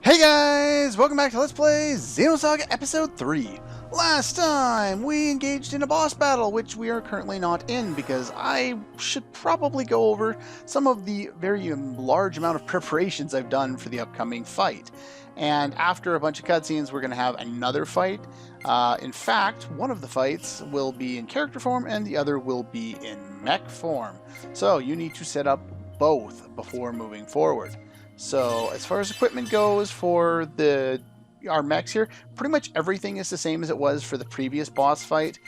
Hey guys! Welcome back to Let's Play Xenosaga Episode 3. Last time, we engaged in a boss battle, which we are currently not in, because I should probably go over some of the very large amount of preparations I've done for the upcoming fight. And after a bunch of cutscenes, we're going to have another fight. In fact, one of the fights will be in character form, and the other will be in mech form. So, you need to set up both before moving forward. So as far as equipment goes for our mechs here, pretty much everything is the same as it was for the previous boss fight,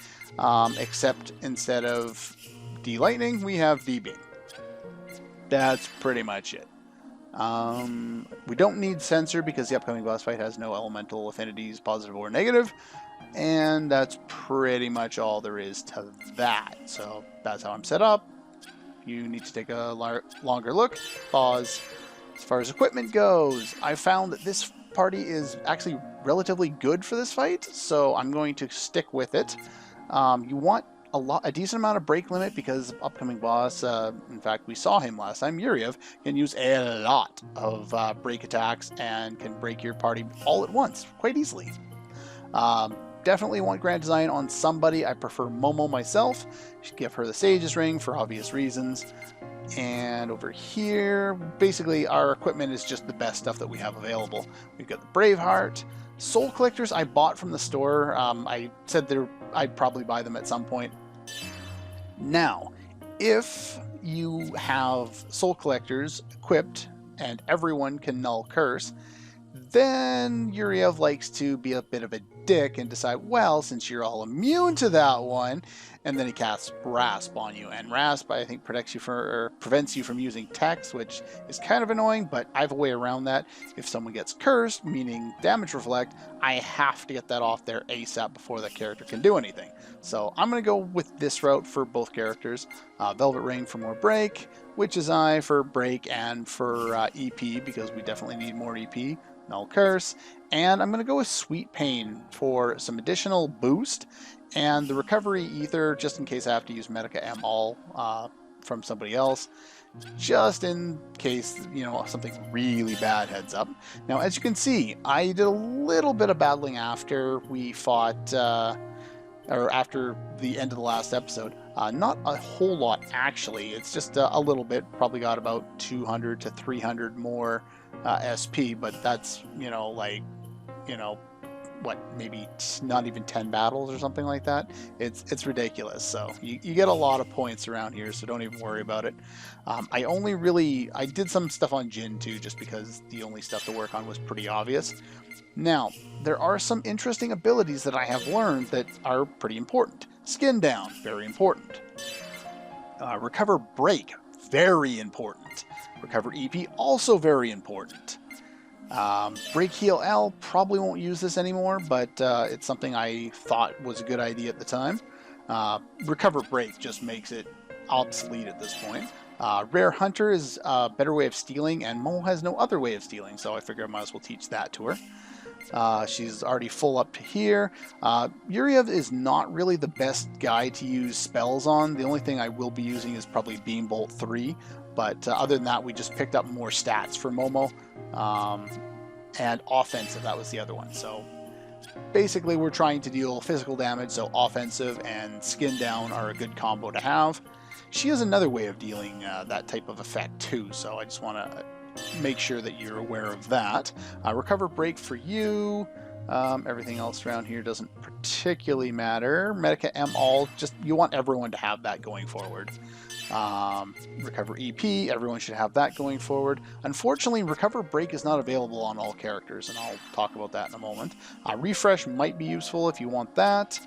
except instead of D-Lightning, we have D-Beam. That's pretty much it. We don't need Sensor because the upcoming boss fight has no elemental affinities, positive or negative, and that's pretty much all there is to that. So that's how I'm set up. You need to take a longer look, pause. As far as equipment goes, I found that this party is actually relatively good for this fight, so I'm going to stick with it. You want a decent amount of break limit because upcoming boss, in fact we saw him last time, Yuriev, can use a lot of break attacks and can break your party all at once, quite easily. Definitely want Grand Design on somebody. I prefer Momo myself. Should give her the Sage's Ring for obvious reasons. And over here, basically our equipment is just the best stuff that we have available. We've got the Braveheart. Soul Collectors I bought from the store. I said I'd probably buy them at some point. Now, if you have Soul Collectors equipped and everyone can null curse, then Yuriev likes to be a bit of a dick and decide, well, since you're all immune to that one, and then he casts Rasp on you. And Rasp, I think, prevents you from using Text, which is kind of annoying, but I have a way around that. If someone gets cursed, meaning damage reflect, I have to get that off there ASAP before that character can do anything. So I'm going to go with this route for both characters. Velvet Ring for more break, Witch's Eye for break and for EP, because we definitely need more EP. Null Curse, and I'm going to go with Sweet Pain for some additional boost, and the Recovery Ether, just in case I have to use Medica M all from somebody else, just in case, you know, something really bad heads up. Now, as you can see, I did a little bit of battling after we fought, or after the end of the last episode. Not a whole lot, actually. It's just a little bit. Probably got about 200 to 300 more SP, but that's, you know, like, you know, what, maybe not even 10 battles or something like that. It's ridiculous. So you get a lot of points around here, so don't even worry about it. I did some stuff on Jin too, just because the only stuff to work on was pretty obvious. Now, there are some interesting abilities that I have learned that are pretty important. Skin Down, very important. Recover Break, very important. Recover EP, also very important. Break Heal L, probably won't use this anymore, but it's something I thought was a good idea at the time. Recover Break just makes it obsolete at this point. Rare Hunter is a better way of stealing, and Momo has no other way of stealing, so I figure I might as well teach that to her. She's already full up to here. Yuriev is not really the best guy to use spells on. The only thing I will be using is probably Beam Bolt 3. But other than that, we just picked up more stats for Momo. And offensive, that was the other one. So basically we're trying to deal physical damage, so offensive and Skin Down are a good combo to have. She has another way of dealing that type of effect too, so I just want to make sure that you're aware of that. Recover Break for you. Everything else around here doesn't particularly matter. Medica M all, just you want everyone to have that going forward. Recover EP, everyone should have that going forward. Unfortunately, Recover Break is not available on all characters, and I'll talk about that in a moment. Refresh might be useful if you want that.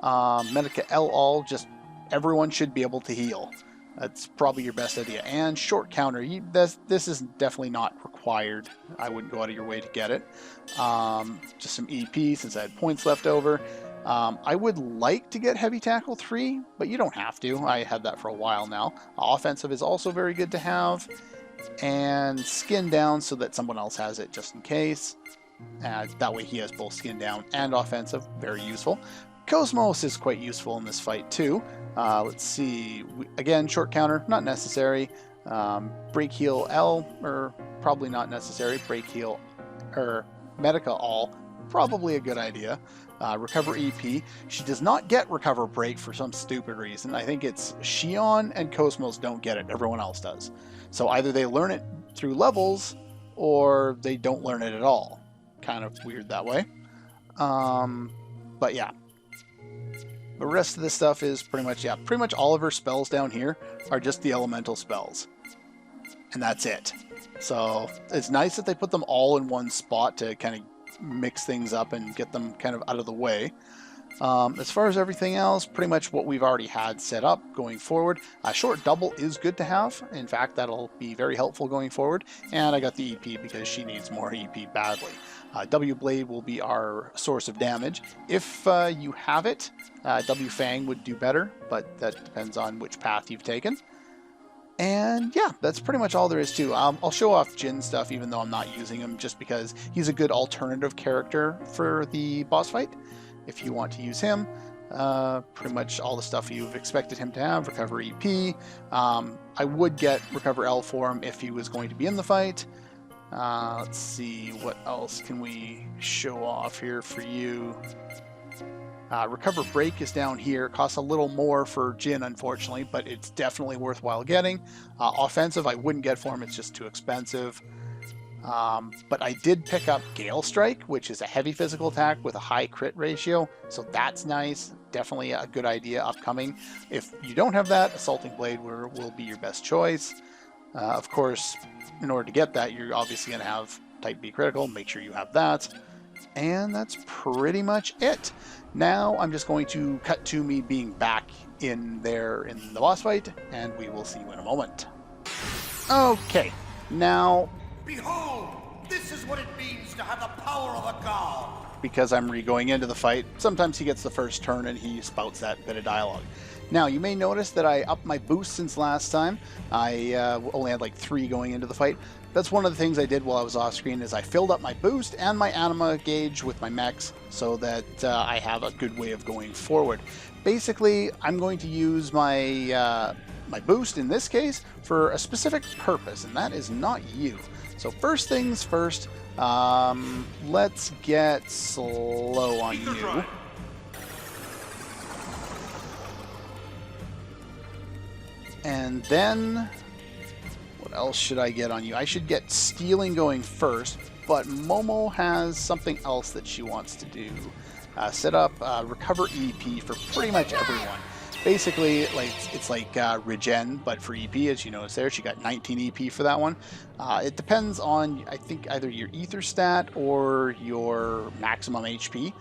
Medica L all, just everyone should be able to heal. That's probably your best idea. And Short Counter, this is definitely not required. I wouldn't go out of your way to get it. Just some EP since I had points left over. I would like to get Heavy Tackle 3, but you don't have to. I had that for a while now. Offensive is also very good to have. And Skin Down so that someone else has it just in case. That way he has both Skin Down and offensive. Very useful. KOS-MOS is quite useful in this fight too. Let's see. Again, Short Counter, not necessary. Break Heal L, or probably not necessary. Break Heal or Medica all, probably a good idea. Recover EP. She does not get Recover Break for some stupid reason. I think it's Xion and KOS-MOS don't get it. Everyone else does. So either they learn it through levels or they don't learn it at all. Kind of weird that way. But yeah. The rest of this stuff is pretty much all of her spells down here are just the elemental spells. And that's it. So it's nice that they put them all in one spot to kind of mix things up and get them kind of out of the way. As far as everything else, pretty much what we've already had set up going forward. Short double is good to have. In fact, that'll be very helpful going forward. And I got the EP because she needs more EP badly. W Blade will be our source of damage. If you have it, W Fang would do better, but that depends on which path you've taken. And yeah, that's pretty much all there is to. I'll show off Jin stuff even though I'm not using him, just because he's a good alternative character for the boss fight. If you want to use him, pretty much all the stuff you've expected him to have. Recover EP. I would get Recover L for him if he was going to be in the fight. Let's see, what else can we show off here for you? Recover Break is down here. Costs a little more for Jin, unfortunately, but it's definitely worthwhile getting. Offensive, I wouldn't get for him. It's just too expensive. But I did pick up Gale Strike, which is a heavy physical attack with a high crit ratio, so that's nice. Definitely a good idea upcoming. If you don't have that, Assaulting Blade will be your best choice. Of course, in order to get that, you're obviously going to have Type B critical. Make sure you have that. And that's pretty much it. Now I'm just going to cut to me being back in there in the boss fight, and we will see you in a moment. Okay, now... Behold! This is what it means to have the power of a god! Because I'm re-going into the fight, sometimes he gets the first turn and he spouts that bit of dialogue. Now, you may notice that I upped my boost since last time. I only had like 3 going into the fight. That's one of the things I did while I was off screen, is I filled up my boost and my anima gauge with my mechs so that I have a good way of going forward. Basically, I'm going to use my my boost in this case for a specific purpose, and that is not you. So first things first, let's get slow on you. And then, what else should I get on you? I should get Stealing going first, but Momo has something else that she wants to do. Set up Recover EP for pretty much everyone. Basically, it's like Regen, but for EP, as you notice there. She got 19 EP for that one. It depends on, I think, either your ether stat or your maximum HP,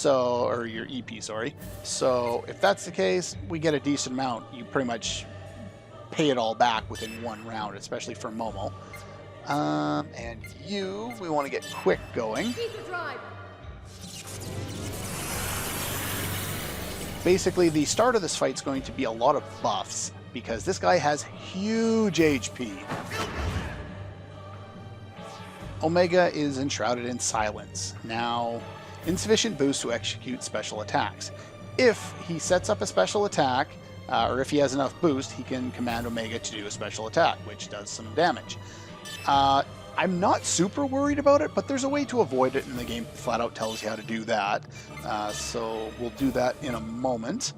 or your EP, sorry. So if that's the case, we get a decent amount. You pretty much pay it all back within one round, especially for Momo. And you, we want to get quick going. Basically, the start of this fight is going to be a lot of buffs, because this guy has huge HP. Omega is enshrouded in silence. Now, insufficient boost to execute special attacks. If he sets up a special attack, or if he has enough boost, he can command Omega to do a special attack, which does some damage. I'm not super worried about it, but there's a way to avoid it, and the game flat out tells you how to do that. So we'll do that in a moment.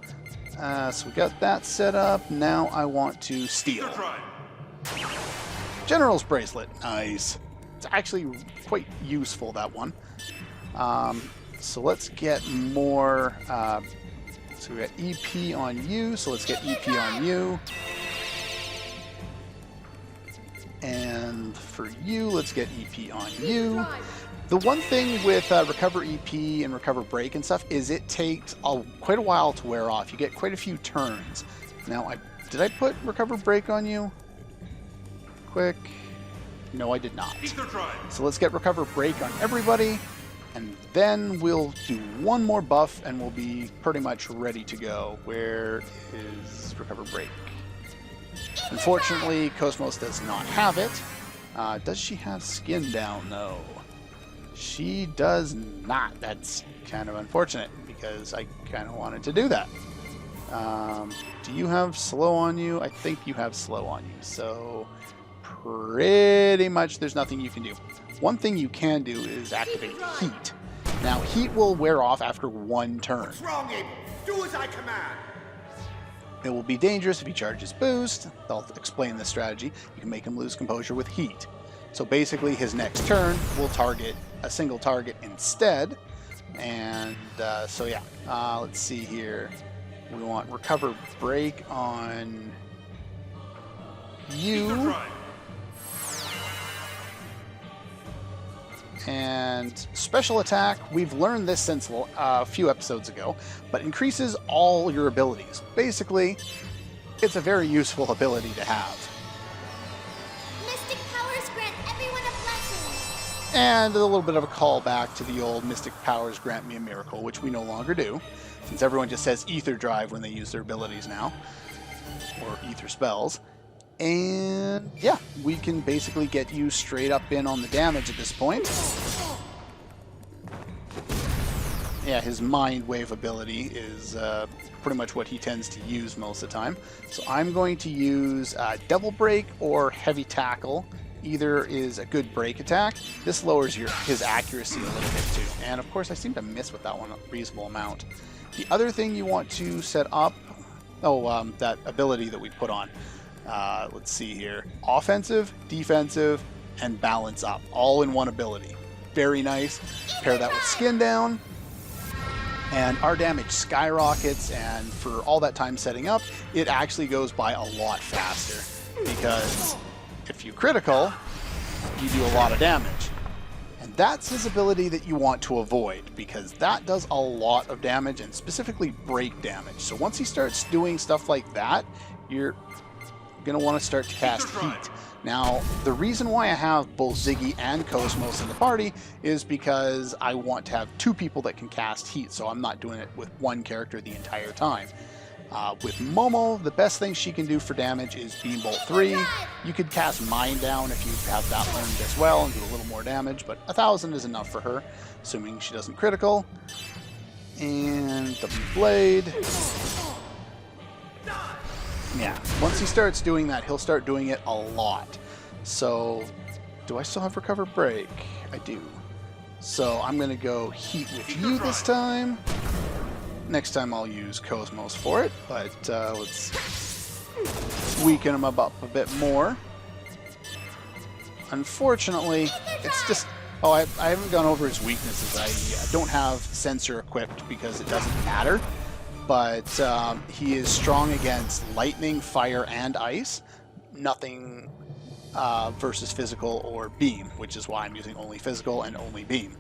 So we got that set up. Now I want to steal. General's Bracelet. Nice. It's actually quite useful, that one. So let's get more... so we got EP on you, so let's get EP on you. And for you, let's get EP on you. The one thing with Recover EP and Recover Break and stuff is it takes quite a while to wear off. You get quite a few turns. Now, did I put Recover Break on you? Quick. No, I did not. So let's get Recover Break on everybody, and then we'll do one more buff, and we'll be pretty much ready to go. Where is Recover Break? Unfortunately, KOS-MOS does not have it. Does she have skin down, though? She does not. That's kind of unfortunate, because I kind of wanted to do that. Do you have slow on you? I think you have slow on you, so pretty much there's nothing you can do. one thing you can do is activate Heat. Now, Heat will wear off after 1 turn. What's wrong, Abel? Do as I command. It will be dangerous if he charges boost. They'll explain this strategy. You can make him lose composure with Heat. So basically, his next turn will target a single target instead. And so yeah, let's see here. We want Recover Break on you. And Special Attack, we've learned this since a few episodes ago, but increases all your abilities. Basically, it's a very useful ability to have. Mystic powers grant everyone a blessing. And a little bit of a callback to the old Mystic Powers Grant Me a Miracle, which we no longer do, since everyone just says Ether Drive when they use their abilities now, or Ether spells. And yeah, we can basically get you straight up in on the damage at this point. Yeah, his Mind Wave ability is pretty much what he tends to use most of the time. So I'm going to use Double Break or Heavy Tackle. Either is a good break attack. This lowers his accuracy a little bit too. And of course I seem to miss with that one a reasonable amount. The other thing you want to set up, that ability that we put on. Let's see here. Offensive, defensive, and balance up. All in one ability. Very nice. Pair that with Skin Down. And our damage skyrockets, and for all that time setting up, it actually goes by a lot faster. Because if you critical, you do a lot of damage. And that's his ability that you want to avoid, because that does a lot of damage, and specifically break damage. So once he starts doing stuff like that, you're going to want to start to cast Heat. Now, the reason why I have both Ziggy and KOS-MOS in the party is because I want to have 2 people that can cast Heat, so I'm not doing it with one character the entire time. With Momo, the best thing she can do for damage is Beam Bolt 3. You could cast Mind Down if you have that learned as well and do a little more damage, but 1,000 is enough for her, assuming she doesn't critical. And W Blade. Yeah, once he starts doing that, he'll start doing it a lot. So, do I still have Recover Break? I do. So I'm going to go Heat with you this time. Next time I'll use KOS-MOS for it, but let's weaken him up a bit more. Unfortunately, it's just... Oh, I haven't gone over his weaknesses. I don't have Sensor equipped because it doesn't matter. But he is strong against lightning, fire, and ice. Nothing versus physical or beam, which is why I'm using only physical and only beam.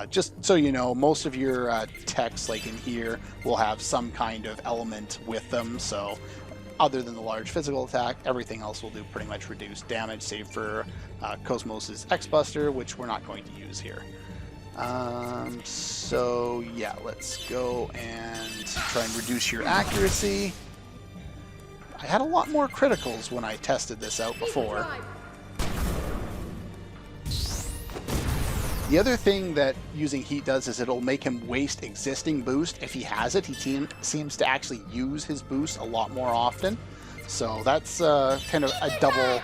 Just so you know, most of your techs, like in here, will have some kind of element with them. So other than the large physical attack, everything else will do pretty much reduced damage, save for KOS-MOS' X-Buster, which we're not going to use here. So yeah, let's go and try and reduce your accuracy. I had a lot more criticals when I tested this out before. The other thing that using Heat does is it'll make him waste existing boost. If he has it, he seems to actually use his boost a lot more often. So that's kind of a double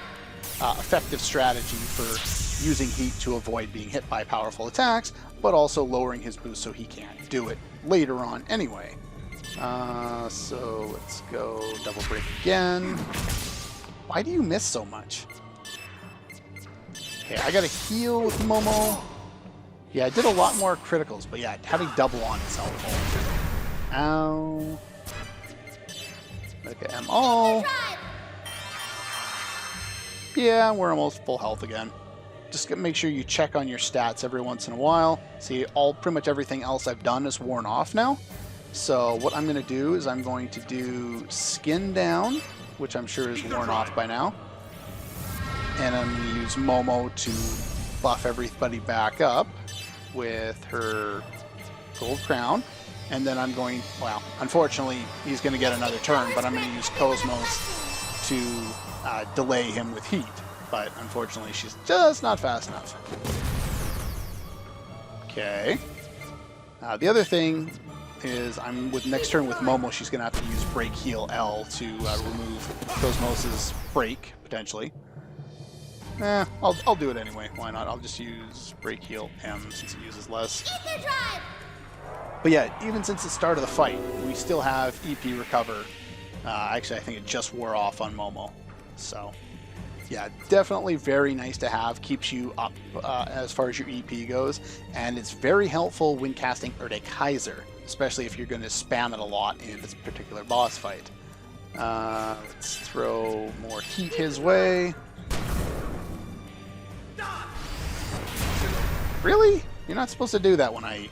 effective strategy for using Heat to avoid being hit by powerful attacks, but also lowering his boost so he can't do it later on anyway. So let's go Double Break again. Why do you miss so much? Okay, I gotta heal with Momo. Yeah, I did a lot more criticals, but yeah, having double on is helpful. Ow. Okay, I'm all... Yeah, we're almost full health again. Just make sure you check on your stats every once in a while. See, pretty much everything else I've done is worn off now. So what I'm going to do is I'm going to do Skin Down, which I'm sure is worn off by now. And I'm going to use Momo to buff everybody back up with her Gold Crown. And then I'm going, well, unfortunately, he's going to get another turn, but I'm going to use KOS-MOS to delay him with Heat. But unfortunately, she's just not fast enough. Okay. The other thing is I'm with next turn with Momo, she's going to have to use Break Heal L to remove KOS-MOS' break, potentially. I'll do it anyway. Why not? I'll just use Break Heal M since it uses less. Ether Drive! But yeah, even since the start of the fight, we still have EP Recover. Actually, I think it just wore off on Momo. So, yeah, definitely very nice to have. Keeps you up as far as your EP goes. And it's very helpful when casting Kaiser, especially if you're going to spam it a lot in this particular boss fight. Let's throw more heat his way. Really? You're not supposed to do that when I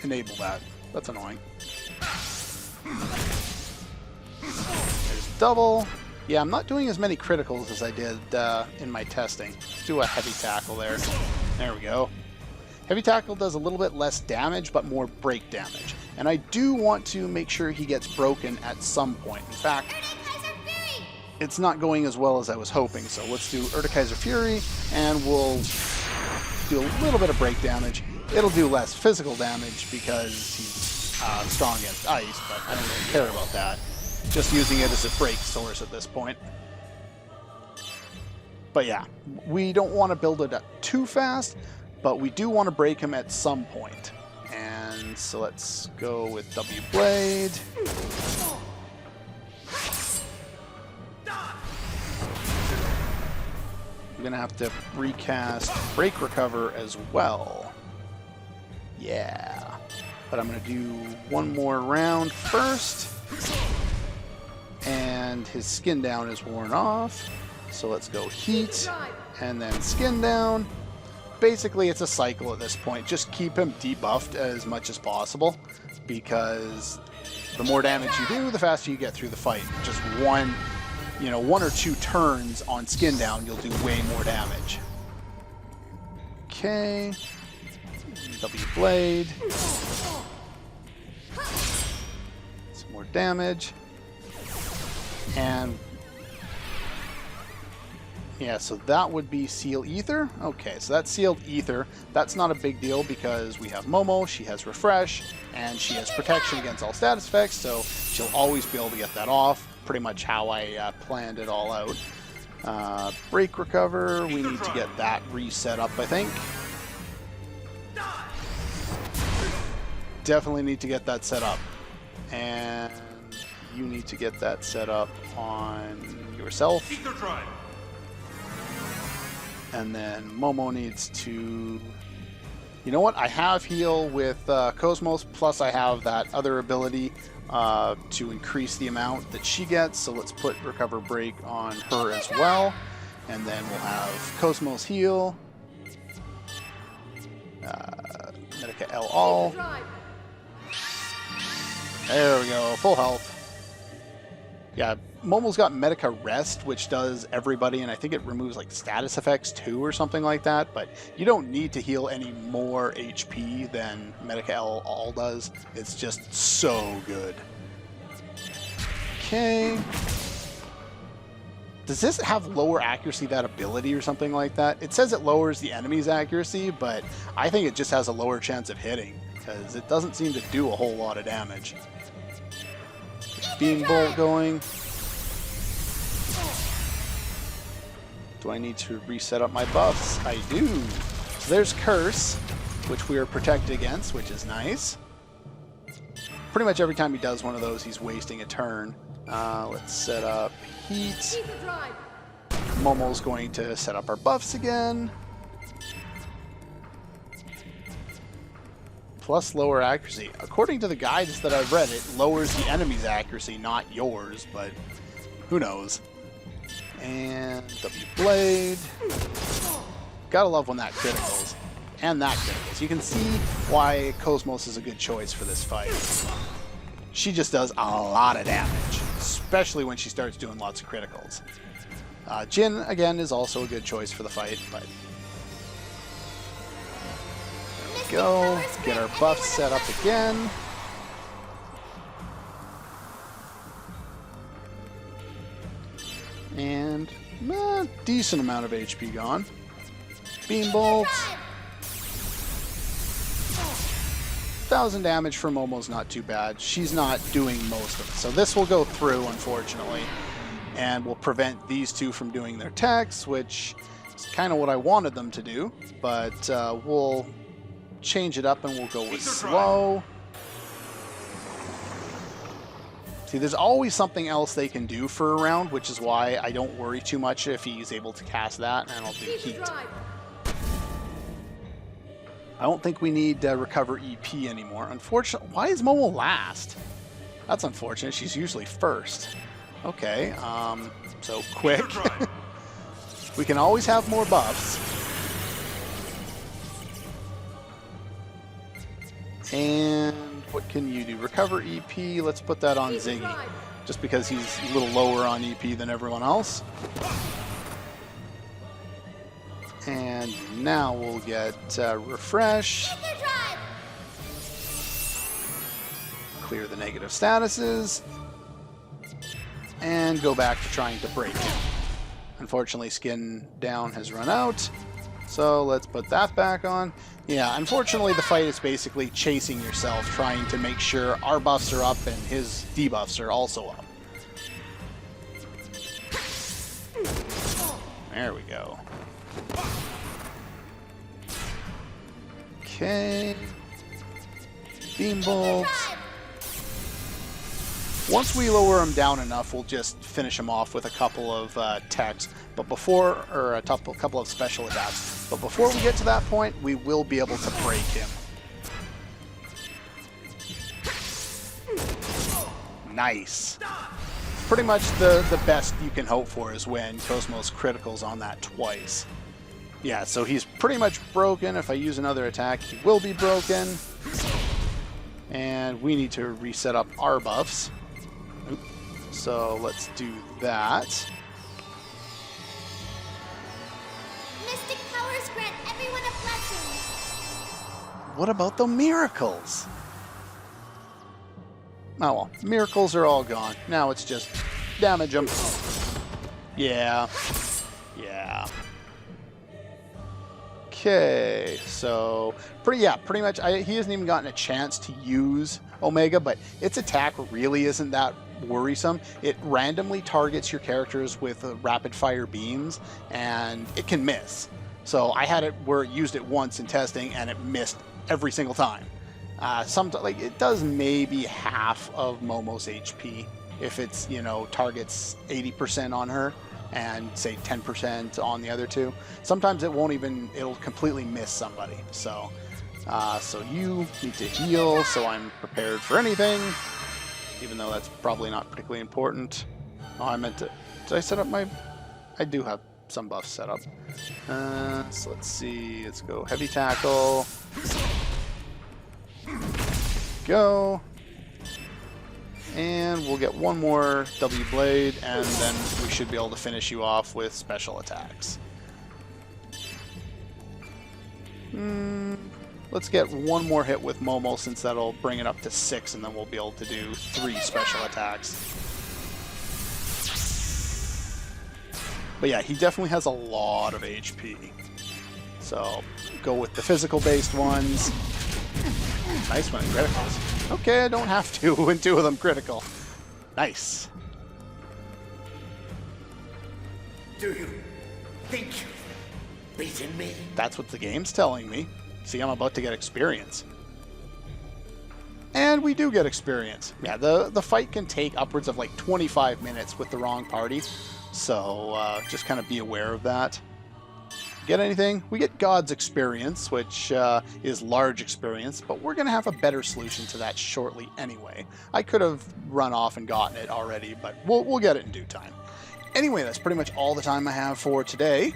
enable that. That's annoying. There's double. Yeah, I'm not doing as many criticals as I did in my testing. Let's do a heavy tackle there. There we go. Heavy tackle does a little bit less damage, but more break damage. And I do want to make sure he gets broken at some point. In fact, it's not going as well as I was hoping. So let's do Kaiser Fury, and we'll do a little bit of break damage. It'll do less physical damage because he's strong against ice, but I don't really care about that. Just using it as a break source at this point. But yeah, we don't want to build it up too fast, but we do want to break him at some point. And so let's go with W Blade. I'm going to have to recast Break Recover as well. Yeah. But I'm going to do one more round first. And his skin down is worn off. So let's go heat and then skin down. Basically, it's a cycle at this point. Just keep him debuffed as much as possible, because the more damage you do, the faster you get through the fight. Just one or two turns on skin down, you'll do way more damage. Okay. W Blade. Some more damage. And yeah, so that would be Seal Ether. Okay, so that's Sealed Ether. That's not a big deal because we have Momo, she has Refresh, and she has Protection against all status effects, so she'll always be able to get that off. Pretty much how I planned it all out. Break Recover, we need to get that reset up, I think. Definitely need to get that set up. And you need to get that set up on yourself. And then Momo needs to... You know what? I have heal with KOS-MOS, plus I have that other ability to increase the amount that she gets. So let's put Recover Break on her as well. And then we'll have KOS-MOS heal. Medica L all. There we go, full health. Yeah, Momo's got Medica Rest, which does everybody, and I think it removes like status effects too or something like that, but you don't need to heal any more HP than Medica L all does. It's just so good. Okay. Does this have lower accuracy, that ability, or something like that? It says it lowers the enemy's accuracy, but I think it just has a lower chance of hitting, because it doesn't seem to do a whole lot of damage. Beam Bolt going. Do I need to reset up my buffs? I do. So there's Curse, which we are protected against, which is nice. Pretty much every time he does one of those, he's wasting a turn. Let's set up Heat. Momo's going to set up our buffs again. Plus lower accuracy. According to the guides that I've read, it lowers the enemy's accuracy, not yours, but who knows. And W Blade. Gotta love when that criticals. And that criticals. You can see why KOS-MOS is a good choice for this fight. She just does a lot of damage, especially when she starts doing lots of criticals. Jin, again, is also a good choice for the fight, but... Go, get our buffs set up again. And decent amount of HP gone. Beam Bolt. 1,000 damage for Momo's not too bad. She's not doing most of it. So this will go through, unfortunately. And will prevent these two from doing their attacks, which It's kind of what I wanted them to do, but we'll change it up and we'll go with slow. See, there's always something else they can do for a round, which is why I don't worry too much if he's able to cast that, and I'll do heat. I don't think we need recover EP anymore. Unfortunately, why is Momo last? That's unfortunate. She's usually first. Okay, so quick. We can always have more buffs. And what can you do? Recover EP. Let's put that on Ziggy, just because he's a little lower on EP than everyone else. And now we'll get refresh. Clear the negative statuses. And go back to trying to break him. Unfortunately, skin down has run out. So let's put that back on. Yeah, unfortunately the fight is basically chasing yourself, trying to make sure our buffs are up and his debuffs are also up. There we go. Okay. Beam bolts. Once we lower him down enough, we'll just finish him off with a couple of techs, but before, or a couple of special attacks. But before we get to that point, we will be able to break him. Nice. Pretty much the best you can hope for is when KOS-MOS criticals on that twice. Yeah, so he's pretty much broken. If I use another attack, he will be broken. And we need to reset up our buffs. Oop. So let's do that. Mystic powers grant everyone a blessing. What about the miracles? Oh well, miracles are all gone. Now it's just damage them. Yeah. Yeah. Okay, so pretty much he hasn't even gotten a chance to use Omega, but its attack really isn't that worrisome. It randomly targets your characters with rapid fire beams, and it can miss. So I had it where it used it once in testing, and it missed every single time. Like it does maybe half of Momo's HP if it's, you know, targets 80% on her and say 10% on the other two. Sometimes it won't even, it'll completely miss somebody. So so you need to heal, so I'm prepared for anything, even though that's probably not particularly important. Oh, I meant to, did I set up my, I do have some buffs set up. So let's see, let's go heavy tackle. Go. And we'll get one more W blade, and then we should be able to finish you off with special attacks. Let's get one more hit with Momo, since that'll bring it up to 6, and then we'll be able to do 3 special attacks. But yeah, he definitely has a lot of HP. So go with the physical-based ones. Nice one, criticals. Okay, I don't have to when 2 of them critical. Nice. Do you think you've beaten me? That's what the game's telling me. See, I'm about to get experience. And we do get experience. Yeah, the fight can take upwards of like 25 minutes with the wrong party. So just kind of be aware of that. Get anything? We get God's experience, which is large experience, but we're going to have a better solution to that shortly anyway. I could have run off and gotten it already, but we'll get it in due time. Anyway, that's pretty much all the time I have for today.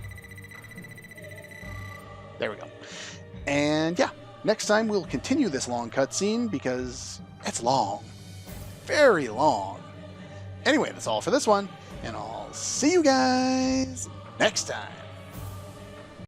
There we go. And yeah, next time we'll continue this long cutscene because it's long. Very long. Anyway, that's all for this one, and I'll see you guys next time.